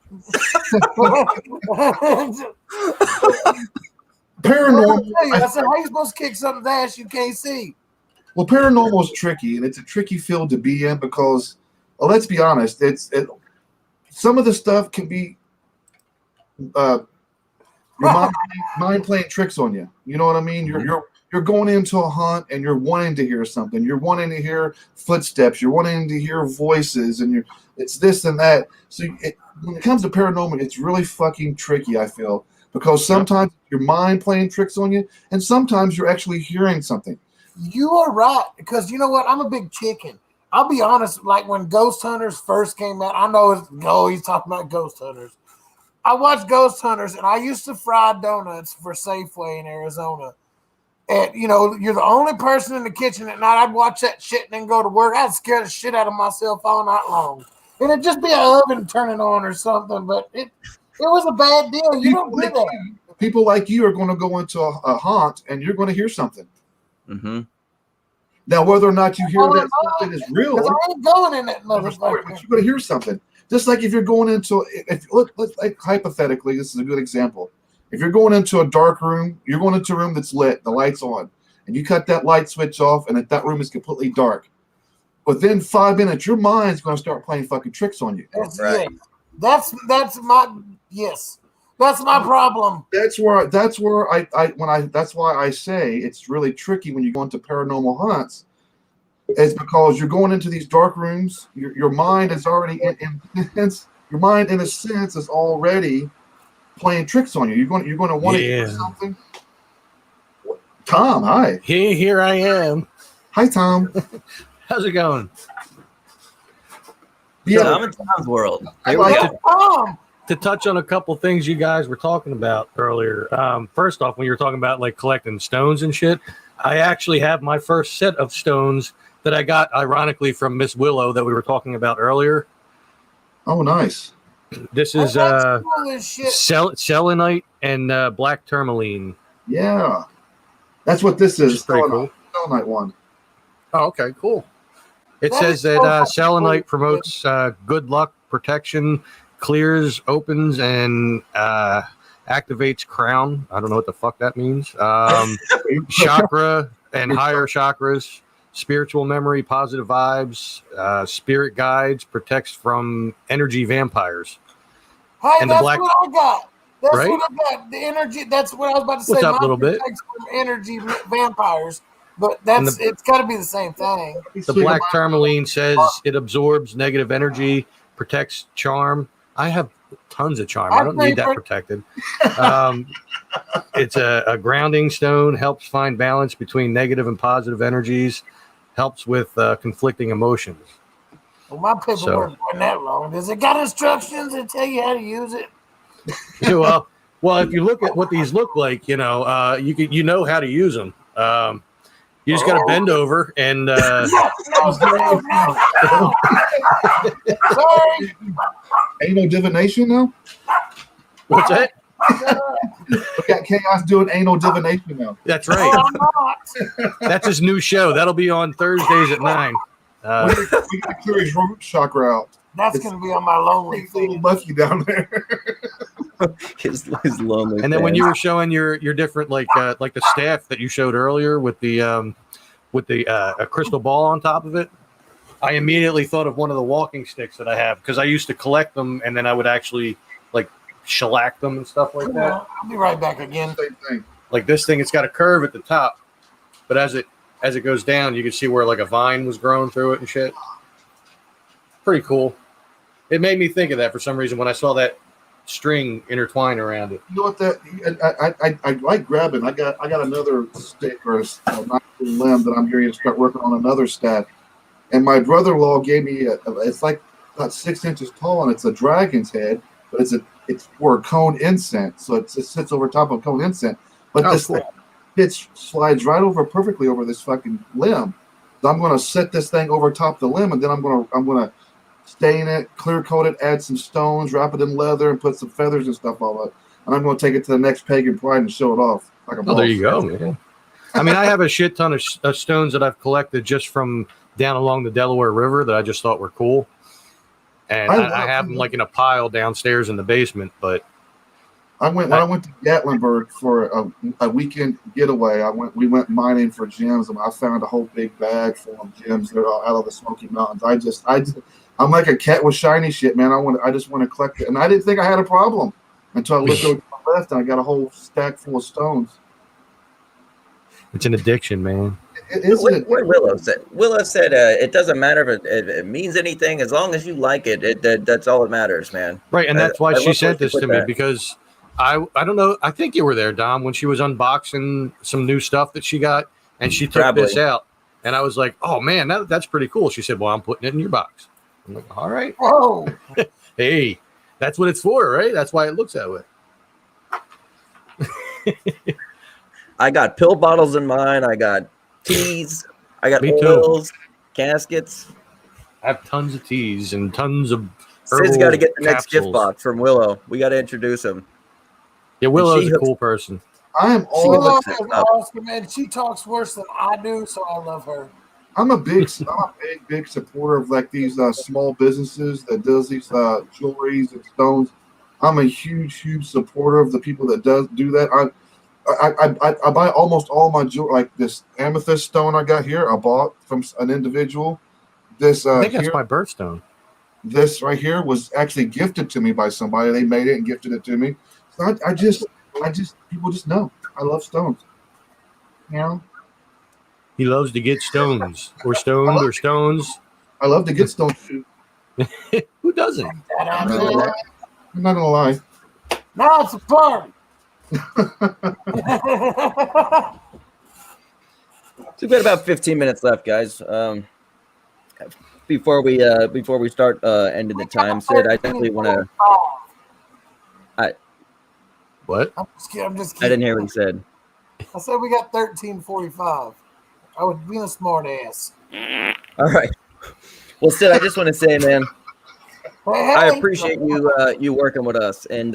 Paranormal. I said, how you supposed to kick something's ass you can't see? Well, paranormal is tricky, and it's a tricky field to be in because, well, let's be honest, some of the stuff can be your mind playing tricks on you. You know what I mean? You're going into a hunt and you're wanting to hear something. You're wanting to hear footsteps. You're wanting to hear voices, and it's this and that. So when it comes to paranormal, it's really fucking tricky, I feel, because sometimes your mind playing tricks on you, and sometimes you're actually hearing something. You are right, because you know what? I'm a big chicken. I'll be honest, like when Ghost Hunters first came out, I know he's talking about Ghost Hunters. I watched Ghost Hunters, and I used to fry donuts for Safeway in Arizona. And, you know, you're the only person in the kitchen at night. I'd watch that shit and then go to work. I'd scare the shit out of myself all night long. And it'd just be an oven turning on or something, but it was a bad deal. You don't do that. People like you are going to go into a haunt, and you're going to hear something. Mm-hmm. Now, whether or not you hear that something is real, I ain't going in that motherfucker. but you're going to hear something. Just like if you're going into, let's like hypothetically, this is a good example. If you're going into a dark room, you're going into a room that's lit, the light's on, and you cut that light switch off, and that room is completely dark. Within 5 minutes, your mind's going to start playing fucking tricks on you. That's right. That's my problem. That's why I say it's really tricky when you go into paranormal hunts. It's because you're going into these dark rooms. Your mind is already your mind in a sense is already playing tricks on you. You're going to want to hear something. Tom, hi. Here I am. Hi, Tom. How's it going? Yeah, Tom and Tom's world. I like it. To touch on a couple things you guys were talking about earlier. First off, when you were talking about like collecting stones and shit, I actually have my first set of stones that I got, ironically, from Miss Willow that we were talking about earlier. Oh, nice. This is selenite and black tourmaline. Yeah, that's what this is. Pretty cool. Selenite one. Oh, okay, cool. It says that selenite promotes good luck, protection, clears, opens, and activates crown. I don't know what the fuck that means. Chakra and higher chakras, spiritual memory, positive vibes, spirit guides, protects from energy vampires. Hey, and that's the black, what I got. That's right? what I got. The energy. That's what I was about to say. What's up, little bit? From energy vampires, but it's got to be the same thing. The black tourmaline says it absorbs negative energy, protects charm. I have tons of charm. I don't need that protected. It's a grounding stone, helps find balance between negative and positive energies, helps with conflicting emotions. Well, my paperwork wasn't that long. Does it got instructions that tell you how to use it? well, if you look at what these look like, you know how to use them. You just got to bend over and. No. Sorry. Anal divination now? What's that? We got Chaos doing anal divination now. That's right. No, I'm not. That's his new show. That'll be on Thursdays at 9. We got to clear his root chakra out. That's going to be on my lonely He's a little lucky down there. his lonely. And then when you were showing your different like the staff that you showed earlier with the a crystal ball on top of it, I immediately thought of one of the walking sticks that I have because I used to collect them and then I would actually like shellac them and stuff like that. I'll be right back again. Same thing. Like this thing, it's got a curve at the top, but as it goes down, you can see where like a vine was growing through it and shit. Pretty cool. It made me think of that for some reason when I saw that string intertwined around it. You know what? I like grabbing. I got another stick or a nice limb that I'm going to start working on another stack. And my brother-in-law gave me it's like about 6 inches tall, and it's a dragon's head, but it's for cone incense, so it sits over top of cone incense. But this thing, it slides right over perfectly over this fucking limb. So I'm going to set this thing over top the limb, and then I'm going to stain it, clear coat it, add some stones, wrap it in leather, and put some feathers and stuff all up. And I'm going to take it to the next Pagan Pride and show it off. Like a boss. There you go, man. I mean, I have a shit ton of stones that I've collected just from down along the Delaware River that I just thought were cool. And I have them like in a pile downstairs in the basement. But I went to Gatlinburg for a weekend getaway. We went mining for gems, and I found a whole big bag full of gems that are out of the Smoky Mountains. I'm like a cat with shiny shit, man. I just want to collect it, and I didn't think I had a problem until I looked over to my left and I got a whole stack full of stones. It's an addiction, man. What Willow said it doesn't matter if it means anything as long as you like it. That's all that matters, man. Right, and that's why she sent this to me because I don't know. I think you were there, Dom, when she was unboxing some new stuff that she got, And she took this out. And I was like, oh, man, that's pretty cool. She said, well, I'm putting it in your box. I'm like, all right. Whoa. Hey, that's what it's for, right? That's why it looks that way. I got pill bottles in mine. I got teas. I got oils, caskets. I have tons of teas and tons of Sid's got to get the next capsules. gift box from Willow. We got to introduce him. Yeah, Willow's a cool person. I'm Willow is awesome, and she talks worse than I do, so I love her. I'm a big supporter of like these small businesses that does these jewelries and stones. I'm a huge supporter of the people that do that. I buy almost all my jewelry, like this amethyst stone I got here. I bought from an individual. This I think that's my birthstone. This right here was actually gifted to me by somebody. They made it and gifted it to me. So I just people just know I love stones. You know. He loves to get stones or stoned or stones. I love to get stones too. Who doesn't? I'm not gonna lie. Now it's a party. So we've got about 15 minutes left, guys. Before we start ending the time, Sid, I definitely want to. What? I'm just kidding. I didn't hear what he said. I said we got 13:45. I would be a smart ass. All right. Well, Sid, I just want to say, man, I appreciate you working with us and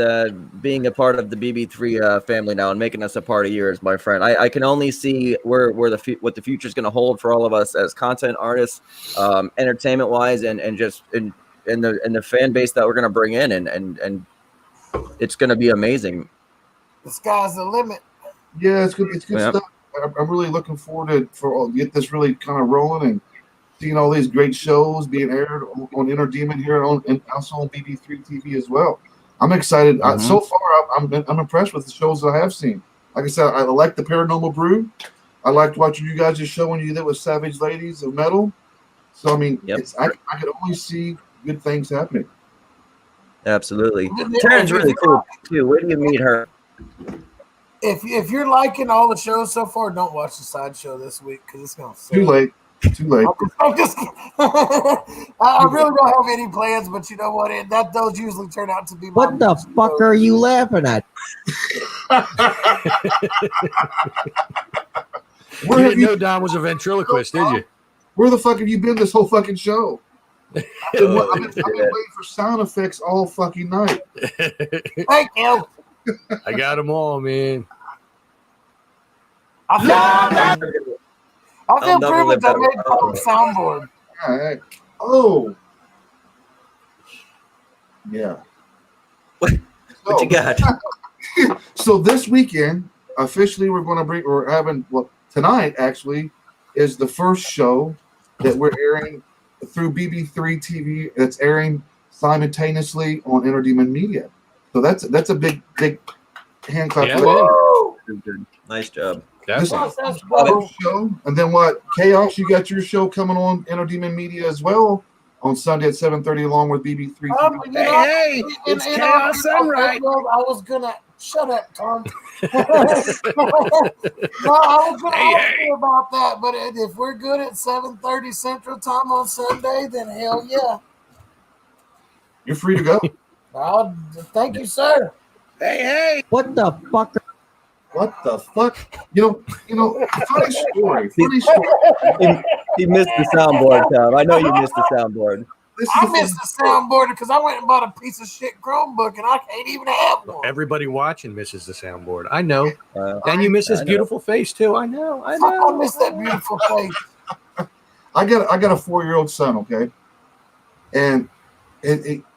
being a part of the BB3 family now and making us a part of yours, my friend. I can only see what the future is going to hold for all of us as content artists, entertainment wise, and just in the fan base that we're going to bring in, and it's going to be amazing. The sky's the limit. Yeah, it's good. It's good stuff. I'm really looking forward to get this really kind of rolling and seeing all these great shows being aired on Inner Demon here and also on BB3 TV as well. I'm excited. So far, I'm impressed with the shows that I have seen. Like I said, I like the Paranormal Brew. I liked watching you guys' show when you did with Savage Ladies of Metal. So I mean, I could only see good things happening. Absolutely. Taryn's really cool too. Where do you meet her? If you're liking all the shows so far, don't watch the sideshow this week because it's gonna suck. Too late. I'm just I really don't have any plans, but you know what? Those usually turn out to be. What the fuck are you laughing at? You didn't know Don was a ventriloquist, did you? Where the fuck have you been this whole fucking show? I've been waiting for sound effects all fucking night. Thank you. I got them all, man. I feel privileged I made a soundboard. All right. Oh. Yeah. What you got? So this weekend, officially, tonight actually is the first show that we're airing through BB3 TV that's airing simultaneously on Inner Demon Media. So that's a big hand clap. Yeah, nice job. This show, and then what? KAOS, you got your show coming on Inner Demon Media as well on Sunday at 7:30, along with BB3. Hey, it's KAOS Sunrise. I was gonna shut up, Tom. No, I was gonna ask you about that, but if we're good at 7:30 Central Time on Sunday, then hell yeah. You're free to go. Thank you, sir. Hey! What the fuck? What the fuck? You know, funny story. He missed the soundboard, Tom. I know you missed the soundboard. I missed the soundboard because I went and bought a piece of shit Chromebook and I can't even have one. Everybody watching misses the soundboard. I know. And you miss his beautiful face too. I know. I miss that beautiful face. I got a 4-year-old son, okay? And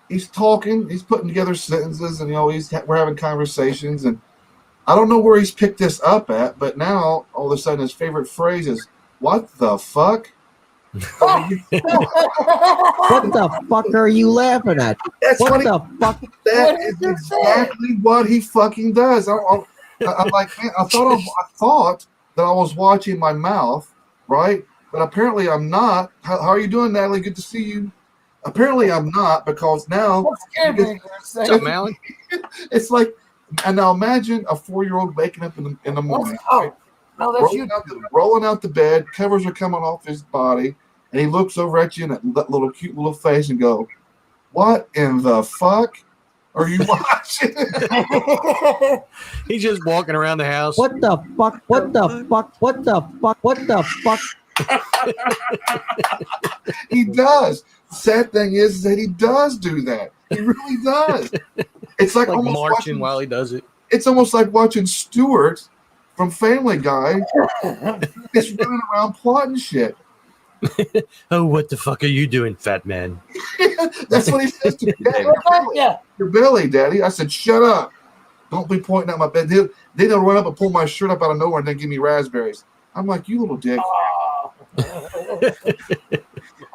he's talking, he's putting together sentences, and we're having conversations, and I don't know where he's picked this up at, but now all of a sudden his favorite phrase is "What the fuck?" What the fuck are you laughing at? What the fuck? That is exactly what he fucking does. I'm like, man, I thought that I was watching my mouth, right? But apparently I'm not. How are you doing, Natalie? Good to see you. Apparently I'm not, because now what's up, Mally? It's like, and now imagine a 4-year-old waking up in the morning. Oh, No, that's you. rolling out the bed, covers are coming off his body, and he looks over at you in that little cute little face and go, "What in the fuck are you watching?" He's just walking around the house. What the fuck? What the fuck? What the fuck? What the fuck? He does. The sad thing is that he does do that. He really does. It's like almost marching watching, while he does it. It's almost like watching Stuart from Family Guy just running around plotting shit. Oh, what the fuck are you doing, fat man? That's what he says to me. Yeah. Your belly, Daddy. I said, shut up. Don't be pointing at my bed. Then they'll run up and pull my shirt up out of nowhere and then give me raspberries. I'm like, you little dick.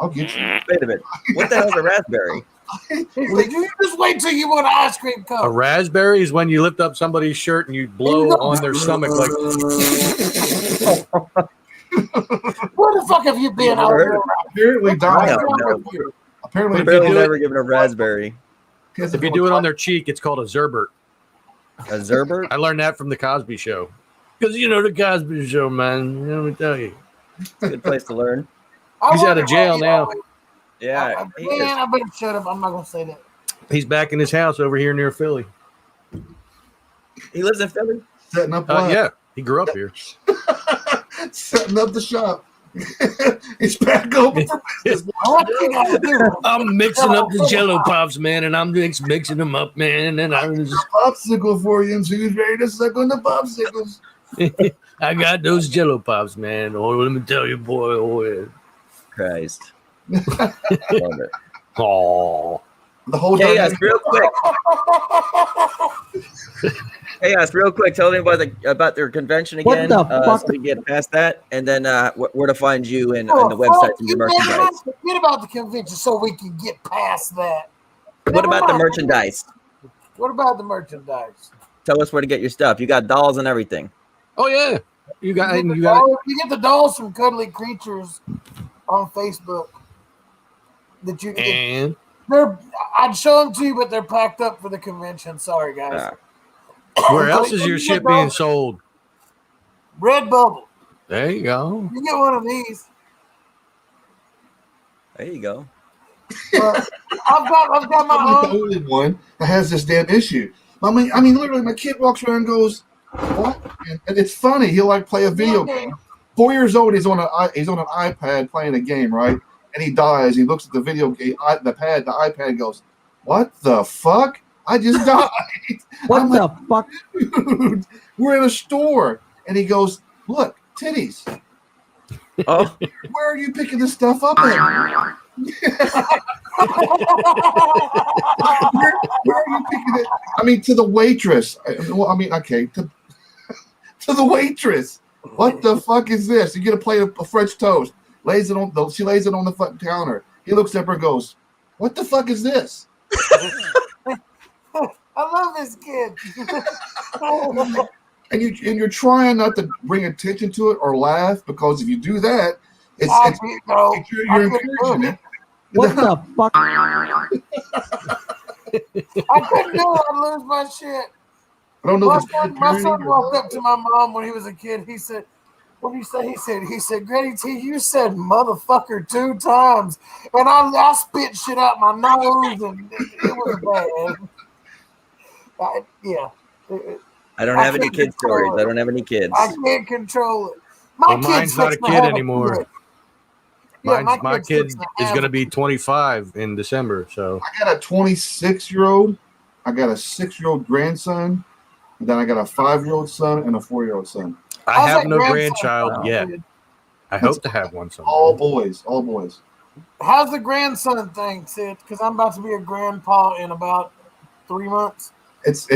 I'll get you. Wait a minute. What the hell's a raspberry? You just wait till you want an ice cream A cone. raspberry is when you lift up somebody's shirt and you blow on their stomach like. Where the fuck have you been? Apparently, apparently, Barely never given a raspberry. If you do it on their cheek, it's called a zerbert. A zerbert? I learned that from the Cosby Show. Because you know the Cosby Show, man. Let me tell you. Good place to learn. He's out of jail now. Yeah. Man, I better shut up. I'm not gonna say that. He's back in his house over here near Philly. He lives in Philly? setting up. Yeah, he grew up here. Setting up the shop. It's back open for business. I'm mixing up the Jello pops, man, and I'm just mixing them up, man. And I'm just popsicle for you, and so you're ready to suck on the popsicles. I got those Jello pops, man. Oh, let me tell you, boy. Oh, yeah. Christ. Love it. Oh. The whole Chaos, real quick. Chaos, real quick. Tell me about their convention again. What the fuck? So we get past that, and then where to find you and the website and your merchandise. Forget about the convention so we can get past that. What about the merchandise? What about the merchandise? Tell us where to get your stuff. You got dolls and everything. Oh yeah, you got it. You get the dolls from Cuddly Creatures on Facebook. That you and I'd show them to you, but they're packed up for the convention. Sorry, guys. Where else is your shit being sold? Redbubble. There you go. You get one of these. There you go. I've got my I'm own. the only one that has this damn issue. I mean, literally, my kid walks around and goes, "What?" And it's funny. He'll like play a video game. 4 years old. He's on an iPad playing a game, right? And he dies. He looks at the video game, the iPad, and goes, "What the fuck? I just died." What the fuck? Dude, we're in a store. And he goes, "Look, titties." Oh, Where are you picking this stuff up at? Where are you picking it? I mean, to the waitress. Well, I mean, okay, to the waitress. What the fuck is this? You get a plate of French toast. She lays it on the fucking counter. He looks at her and goes, "What the fuck is this?" I love this kid. And you're trying not to bring attention to it or laugh, because if you do that, you're encouraging it. What the fuck? I couldn't do it. I'd lose my shit. I don't know. My son walked up to my mom when he was a kid. He said, "What do you say?" He said, "Granny T, you said motherfucker 2 times." And I spit shit out my nose, and it was bad. Yeah. I don't have any kid stories. I don't have any kids. I can't control it. Mine's not a kid anymore. Yeah, my kid is going to be 25 in December. So I got a 26-year-old. I got a 6-year-old grandson. And then I got a 5-year-old son and a 4-year-old son. I have no grandchild yet. I hope to have one someday. All boys. All boys. How's the grandson thing, Sid? Because I'm about to be a grandpa in about 3 months. It's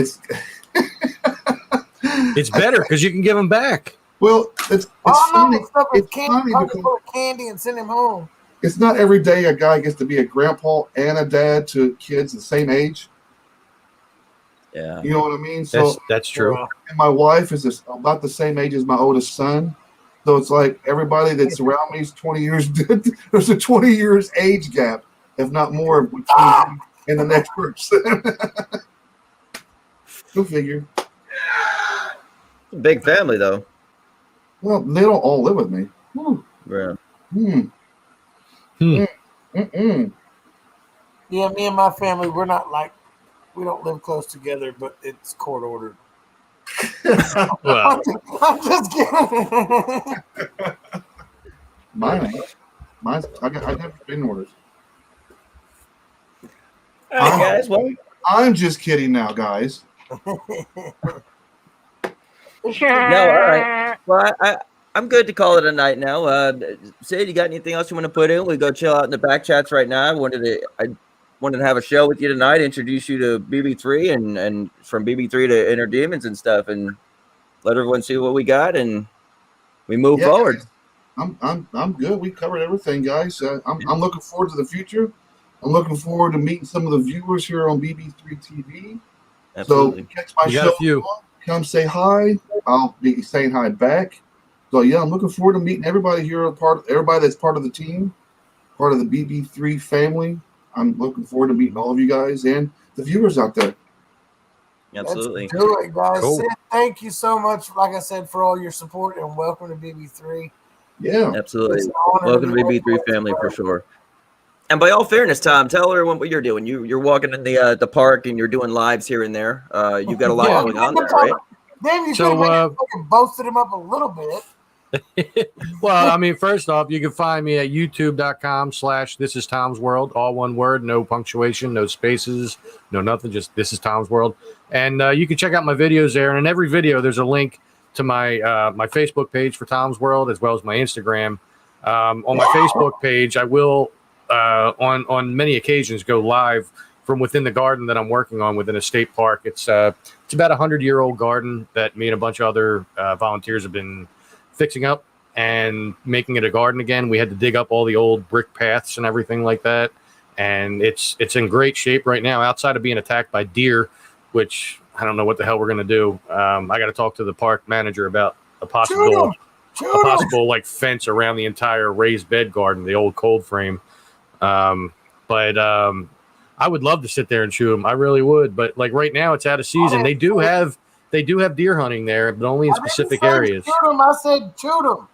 It's better because you can give them back. Well, it's funny. It's funny I'll because put candy and send him home. it's not every day a guy gets to be a grandpa and a dad to kids the same age. Yeah. You know what I mean? So That's true. and my wife is about the same age as my oldest son. So it's like everybody that's around me is 20 years. There's a 20 years age gap, if not more, between me and the next person. Go figure. Big family, though. Well, they don't all live with me. Whew. Yeah. Yeah, me and my family, we're not like, we don't live close together, but it's court ordered. Well, I'm just kidding. Mine ain't. I got been orders. All right, guys. Well, I'm just kidding now, guys. no, all right. Well, I'm good to call it a night now. Sid, you got anything else you want to put in? We go chill out in the back chats right now. I wanted to have a show with you tonight, introduce you to BB3 and from BB3 to Inner Demons and stuff, and let everyone see what we got, and we move forward. I'm good. We covered everything, guys. I'm looking forward to the future. I'm looking forward to meeting some of the viewers here on BB3TV. Absolutely. So catch my show. Come say hi. I'll be saying hi back. So yeah, I'm looking forward to meeting everybody here. Everybody that's part of the team, part of the BB3 family. I'm looking forward to meeting all of you guys and the viewers out there. Absolutely. Let's do it, guys. Cool. Sid, thank you so much, like I said, for all your support, and welcome to BB3. Yeah. Absolutely. Welcome to BB3 family for sure. And by all fairness, Tom, tell everyone what you're doing. You're walking in the park and you're doing lives here and there. You've got a lot going on there, right? Then you could have boasted him up a little bit. Well, I mean, first off, you can find me at youtube.com/This Is Tom's World, all one word, no punctuation, no spaces, no nothing, just This Is Tom's World. And you can check out my videos there. And in every video, there's a link to my my Facebook page for Tom's World, as well as my Instagram. On my Facebook page, I will on many occasions go live from within the garden that I'm working on within a state park. It's about a 100-year-old garden that me and a bunch of other volunteers have been fixing up and making it a garden again. We had to dig up all the old brick paths and everything like that, and it's in great shape right now, outside of being attacked by deer, which I don't know what the hell we're going to do. I got to talk to the park manager about a possible like fence around the entire raised bed garden, the old cold frame. But I would love to sit there and shoot them. I really would. But like right now, it's out of season. They do have deer hunting there, but only in specific areas. Shoot them. I said shoot them.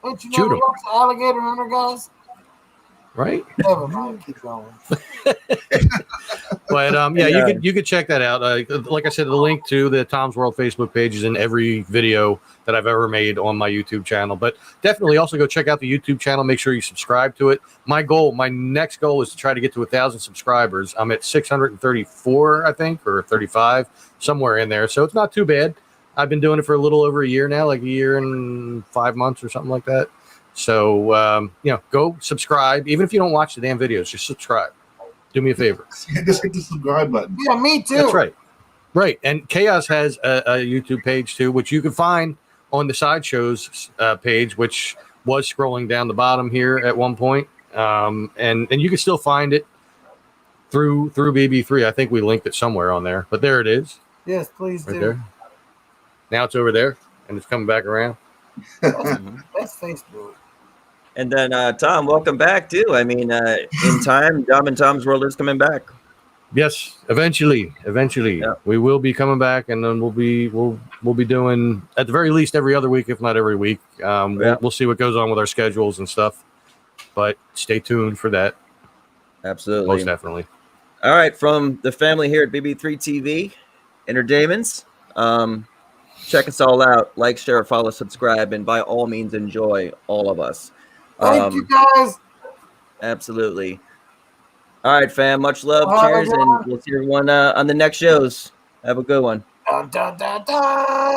Don't you know Shoot 'em. alligator hunter guys? Right? Never mind. Keep going. But yeah, you could check that out. Like I said, the link to the Tom's World Facebook page is in every video that I've ever made on my YouTube channel. But definitely also go check out the YouTube channel. Make sure you subscribe to it. My next goal is to try to get to 1,000 subscribers. I'm at 634, I think, or 35, somewhere in there. So it's not too bad. I've been doing it for a little over a year now, like a year and 5 months or something like that. So, go subscribe. Even if you don't watch the damn videos, just subscribe. Do me a favor. Just hit the subscribe button. Yeah, me too. That's right. Right. And KAOS has a YouTube page too, which you can find on the Sideshows page, which was scrolling down the bottom here at one point. And you can still find it through BB3. I think we linked it somewhere on there, but there it is. Yes, please Right do. there. Now it's over there and it's coming back around. That's Facebook. And then Tom, welcome back too. I mean, in time, Dom and Tom's World is coming back. Yes, eventually, Yeah. we will be coming back, and then we'll be doing at the very least every other week, if not every week. We'll see what goes on with our schedules and stuff, but stay tuned for that. Absolutely, Most definitely. All right, from the family here at BB3 TV, Inner Demons. Check us all out. Like, share, follow, subscribe, and by all means, enjoy all of us. Thank you guys. Absolutely. All right, fam. Much love. All right, Cheers, everyone. and we'll see everyone on the next shows. Have a good one. Dun, dun, dun, dun.